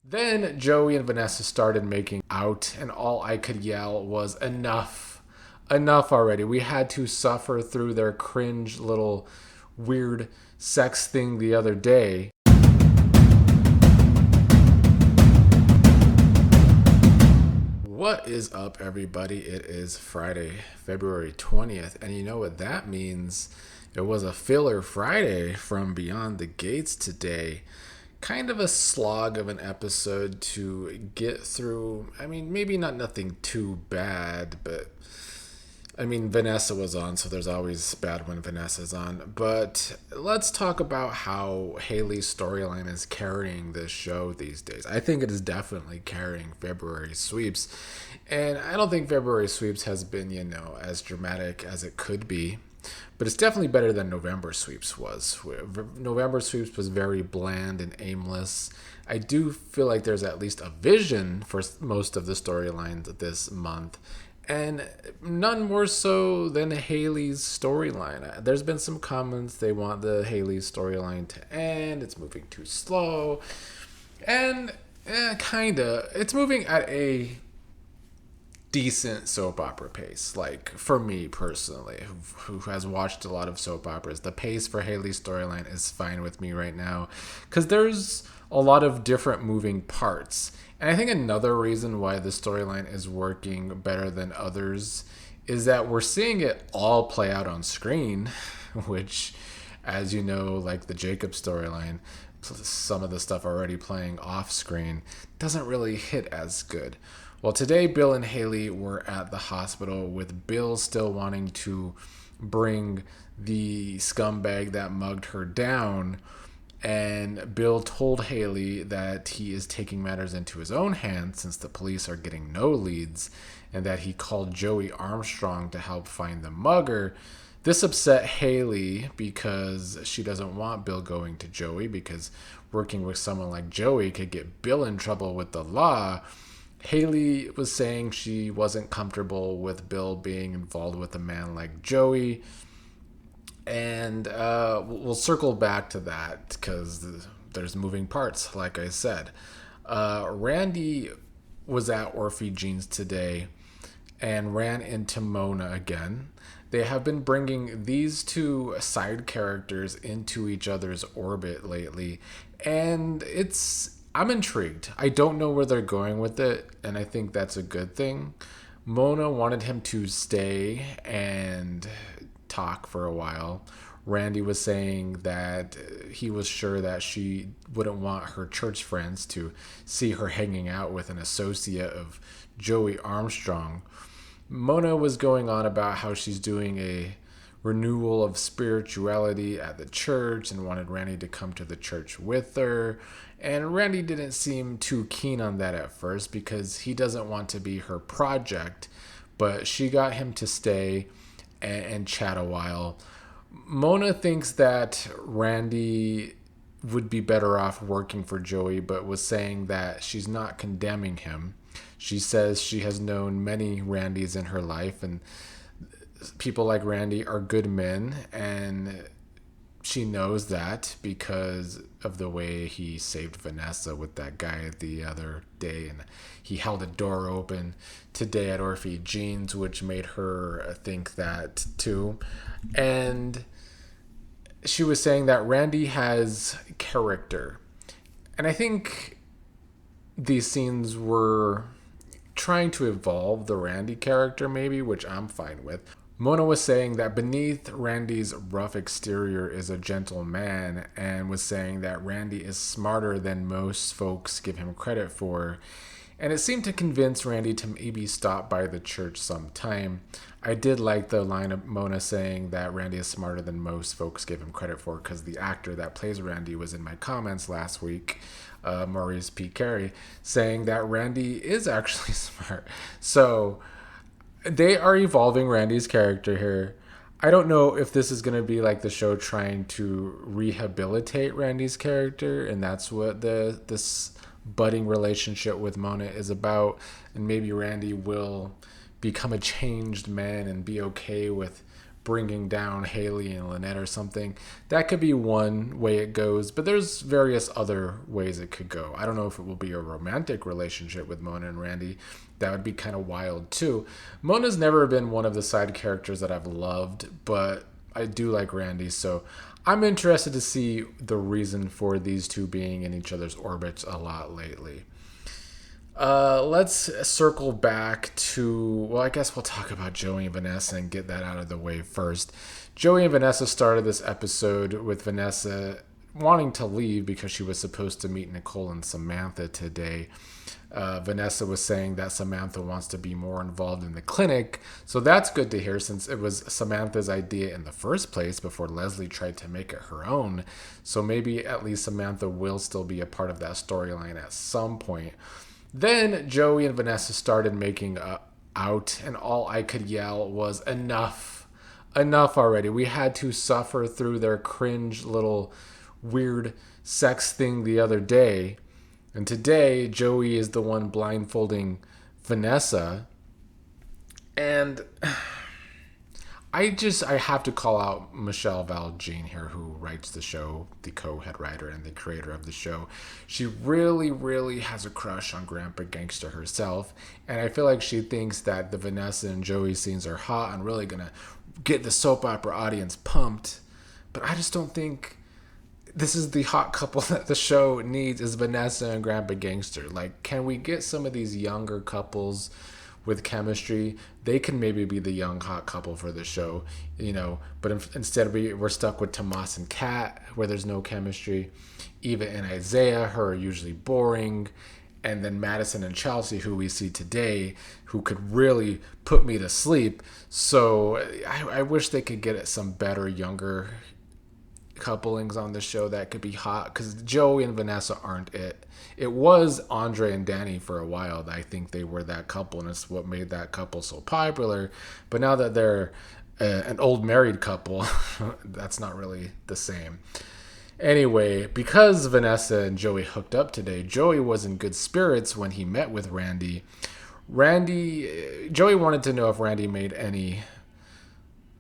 Then Joey and Vanessa started making out, and all I could yell was enough. Enough already. We had to suffer through their cringe little weird sex thing the other day. What is up, everybody? It is Friday, February 20th, and you know what that means? It was a filler Friday from Beyond the Gates today. Kind of a slog of an episode to get through. I mean, maybe not nothing too bad, but I mean, Vanessa was on, so there's always bad when Vanessa's on. But let's talk about how Hayley's storyline is carrying this show these days. I think it is definitely carrying February Sweeps. And I don't think February Sweeps has been, as dramatic as it could be. But it's definitely better than November Sweeps was. November Sweeps was very bland and aimless. I do feel like there's at least a vision for most of the storylines this month. And none more so than Hayley's storyline. There's been some comments they want the Hayley's storyline to end. It's moving too slow. And kinda. It's moving at a decent soap opera pace. Like, for me personally, who has watched a lot of soap operas, the pace for Hayley's storyline is fine with me right now. Because there's a lot of different moving parts. And I think another reason why the storyline is working better than others is that we're seeing it all play out on screen, which, as you know, like the Jacob storyline, some of the stuff already playing off screen doesn't really hit as good. Well, today Bill and Hayley were at the hospital with Bill still wanting to bring the scumbag that mugged her down. And Bill told Hayley that he is taking matters into his own hands since the police are getting no leads, and that he called Joey Armstrong to help find the mugger. This upset Hayley because she doesn't want Bill going to Joey, because working with someone like Joey could get Bill in trouble with the law. Hayley was saying she wasn't comfortable with Bill being involved with a man like Joey. And we'll circle back to that because there's moving parts, like I said. Randy was at Orphe Jeans today and ran into Mona again. They have been bringing these two side characters into each other's orbit lately. And I'm intrigued. I don't know where they're going with it, and I think that's a good thing. Mona wanted him to stay and talk for a while. Randy was saying that he was sure that she wouldn't want her church friends to see her hanging out with an associate of Joey Armstrong. Mona was going on about how she's doing a renewal of spirituality at the church and wanted Randy to come to the church with her. And Randy didn't seem too keen on that at first because he doesn't want to be her project, but she got him to stay and chat a while. Mona thinks that Randy would be better off working for Joey, but was saying that she's not condemning him. She says she has known many Randys in her life, and people like Randy are good men, and she knows that because of the way he saved Vanessa with that guy the other day, and he held a door open today at Orphe Jeans, which made her think that too. And she was saying that Randy has character, and I think these scenes were trying to evolve the Randy character maybe, which I'm fine with. Mona was saying that beneath Randy's rough exterior is a gentle man, and was saying that Randy is smarter than most folks give him credit for. And it seemed to convince Randy to maybe stop by the church sometime. I did like the line of Mona saying that Randy is smarter than most folks give him credit for, because the actor that plays Randy was in my comments last week, Maurice P. Carey, saying that Randy is actually smart. So they are evolving Randy's character here. I don't know if this is going to be like the show trying to rehabilitate Randy's character, and that's what this budding relationship with Mona is about. And maybe Randy will become a changed man and be okay with bringing down Hayley and Lynette or something. That could be one way it goes, but there's various other ways it could go. I don't know if it will be a romantic relationship with Mona and Randy. That would be kind of wild too. Mona's never been one of the side characters that I've loved, but I do like Randy, so I'm interested to see the reason for these two being in each other's orbits a lot lately. Let's circle back to, well, I guess we'll talk about Joey and Vanessa and get that out of the way first. Joey and Vanessa started this episode with Vanessa wanting to leave because she was supposed to meet Nicole and Samantha today. Vanessa was saying that Samantha wants to be more involved in the clinic. So that's good to hear, since it was Samantha's idea in the first place before Leslie tried to make it her own. So maybe at least Samantha will still be a part of that storyline at some point. Then Joey and Vanessa started making out, and all I could yell was, enough. Enough already. We had to suffer through their cringe little weird sex thing the other day. And today, Joey is the one blindfolding Vanessa. And I have to call out Michelle Val-Jean here, who writes the show, the co-head writer and the creator of the show. She really, really has a crush on Grandpa Gangster herself. And I feel like she thinks that the Vanessa and Joey scenes are hot and really going to get the soap opera audience pumped. But I just don't think this is the hot couple that the show needs, is Vanessa and Grandpa Gangster. Like, can we get some of these younger couples with chemistry? They can maybe be the young hot couple for the show, but instead we're stuck with Tomas and Kat, where there's no chemistry. Eva and Isaiah, who are usually boring. And then Madison and Chelsea, who we see today, who could really put me to sleep. So I wish they could get at some better younger couplings on the show that could be hot, because Joey and Vanessa aren't it. It was Andre and Danny for a while. I think they were that couple, and it's what made that couple so popular. But now that they're an old married couple, that's not really the same. Anyway, because Vanessa and Joey hooked up today, Joey was in good spirits when he met with Randy. Joey wanted to know if Randy made any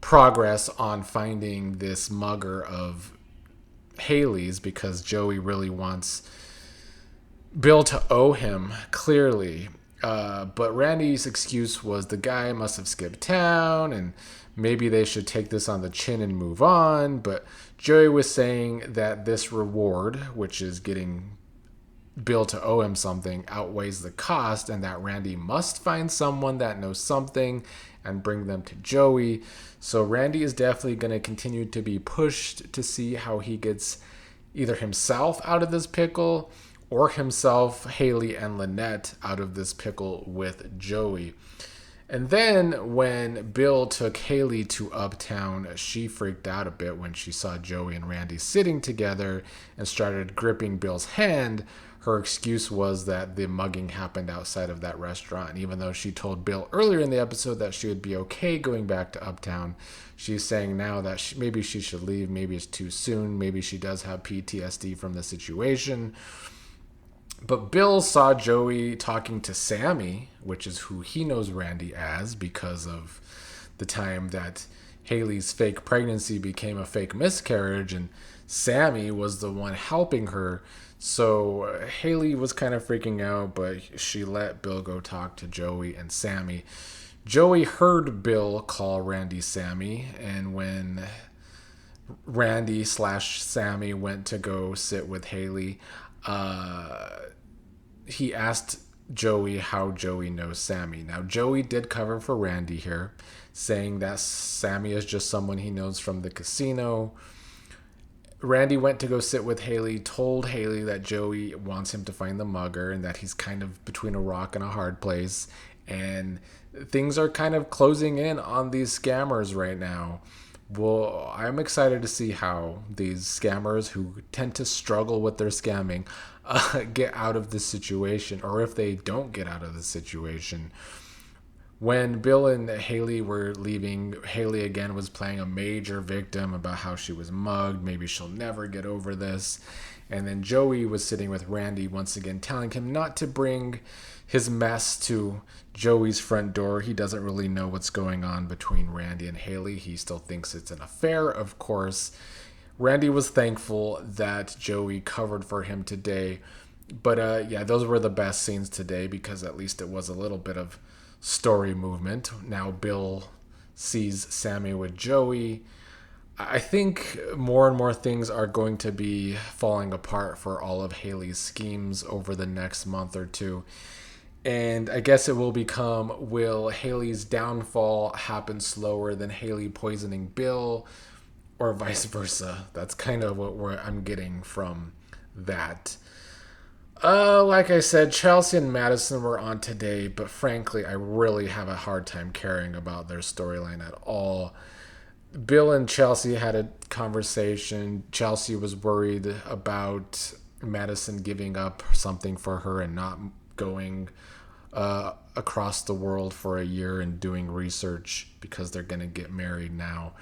progress on finding this mugger of Hayley's, because Joey really wants Bill to owe him, clearly. But Randy's excuse was the guy must have skipped town and maybe they should take this on the chin and move on. But Joey was saying that this reward, which is getting Bill to owe him something, outweighs the cost, and that Randy must find someone that knows something and bring them to Joey. So Randy is definitely going to continue to be pushed to see how he gets either himself out of this pickle or himself, Hayley, and Lynette out of this pickle with Joey. And then when Bill took Hayley to Uptown, she freaked out a bit when she saw Joey and Randy sitting together and started gripping Bill's hand. Her excuse was that the mugging happened outside of that restaurant. And even though she told Bill earlier in the episode that she would be okay going back to Uptown, she's saying now that maybe she should leave. Maybe it's too soon. Maybe she does have PTSD from the situation. But Bill saw Joey talking to Sammy, which is who he knows Randy as, because of the time that Hayley's fake pregnancy became a fake miscarriage, and Sammy was the one helping her. So Hayley was kind of freaking out, but she let Bill go talk to Joey and Sammy. Joey heard Bill call Randy Sammy, and when Randy/Sammy went to go sit with Hayley, he asked Joey how Joey knows Sammy. Now, Joey did cover for Randy here, saying that Sammy is just someone he knows from the casino. Randy went to go sit with Hayley, told Hayley that Joey wants him to find the mugger and that he's kind of between a rock and a hard place. And things are kind of closing in on these scammers right now. Well, I'm excited to see how these scammers who tend to struggle with their scamming get out of this situation, or if they don't get out of the situation. When Bill and Hayley were leaving, Hayley again was playing a major victim about how she was mugged. Maybe she'll never get over this. And then Joey was sitting with Randy once again, telling him not to bring his mess to Joey's front door. He doesn't really know what's going on between Randy and Hayley. He still thinks it's an affair, of course. Randy was thankful that Joey covered for him today. But yeah, those were the best scenes today because at least it was a little bit of story movement. Now Bill sees Sammy with Joey. I think more and more things are going to be falling apart for all of Hayley's schemes over the next month or two. And I guess it will become, will Hayley's downfall happen slower than Hayley poisoning Bill, or vice versa? That's kind of what I'm getting from that. Like I said, Chelsea and Madison were on today, but frankly, I really have a hard time caring about their storyline at all. Bill and Chelsea had a conversation. Chelsea was worried about Madison giving up something for her and not going across the world for a year and doing research because they're going to get married now.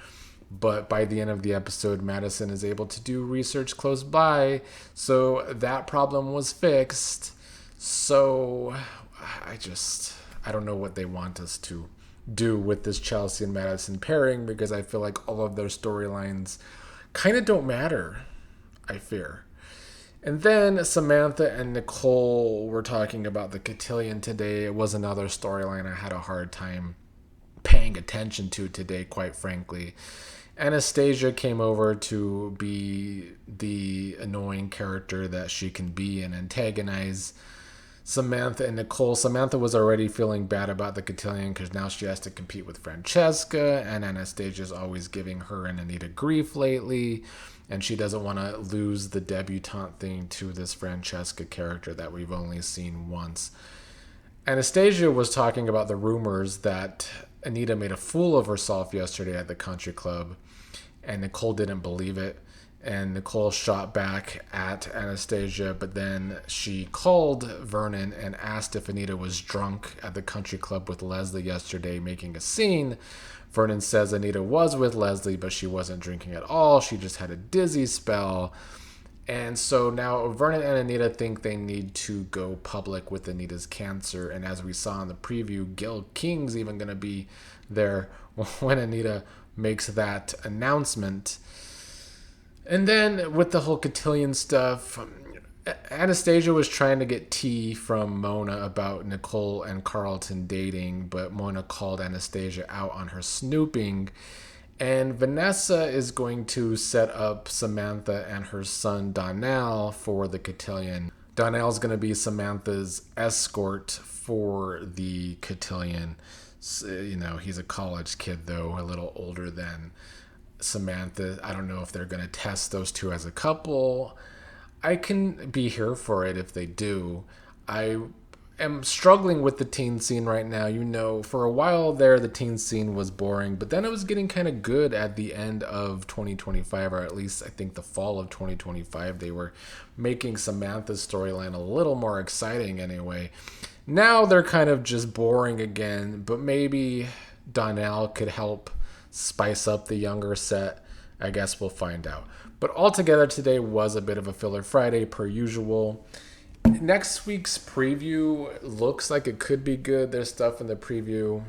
But by the end of the episode, Madison is able to do research close by, so that problem was fixed. So I don't know what they want us to do with this Chelsea and Madison pairing, because I feel like all of their storylines kind of don't matter, I fear. And then Samantha and Nicole were talking about the cotillion today. It was another storyline I had a hard time paying attention to today, quite frankly. Anastasia came over to be the annoying character that she can be and antagonize Samantha and Nicole. Samantha was already feeling bad about the cotillion because now she has to compete with Francesca, and Anastasia's always giving her and Anita grief lately, and she doesn't want to lose the debutante thing to this Francesca character that we've only seen once. Anastasia was talking about the rumors that Anita made a fool of herself yesterday at the country club, and Nicole didn't believe it. And Nicole shot back at Anastasia, but then she called Vernon and asked if Anita was drunk at the country club with Leslie yesterday, making a scene. Vernon says Anita was with Leslie, but she wasn't drinking at all. She just had a dizzy spell. And so now Vernon and Anita think they need to go public with Anita's cancer. And as we saw in the preview, Gil King's even going to be there when Anita makes that announcement. And then with the whole cotillion stuff, Anastasia was trying to get tea from Mona about Nicole and Carlton dating, but Mona called Anastasia out on her snooping. And Vanessa is going to set up Samantha and her son Donnell for the cotillion. Donnell's going to be Samantha's escort for the cotillion. So, you know, he's a college kid, though, a little older than Samantha. I don't know if they're going to test those two as a couple. I can be here for it if they do. I am struggling with the teen scene right now. You know, for a while there, the teen scene was boring, but then it was getting kind of good at the end of 2025, or at least I think the fall of 2025. They were making Samantha's storyline a little more exciting anyway. Now they're kind of just boring again, but maybe Donnell could help spice up the younger set. I guess we'll find out. But altogether, today was a bit of a filler Friday per usual. Next week's preview looks like it could be good. There's stuff in the preview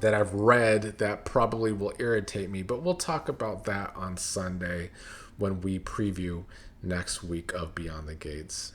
that I've read that probably will irritate me, but we'll talk about that on Sunday when we preview next week of Beyond the Gates.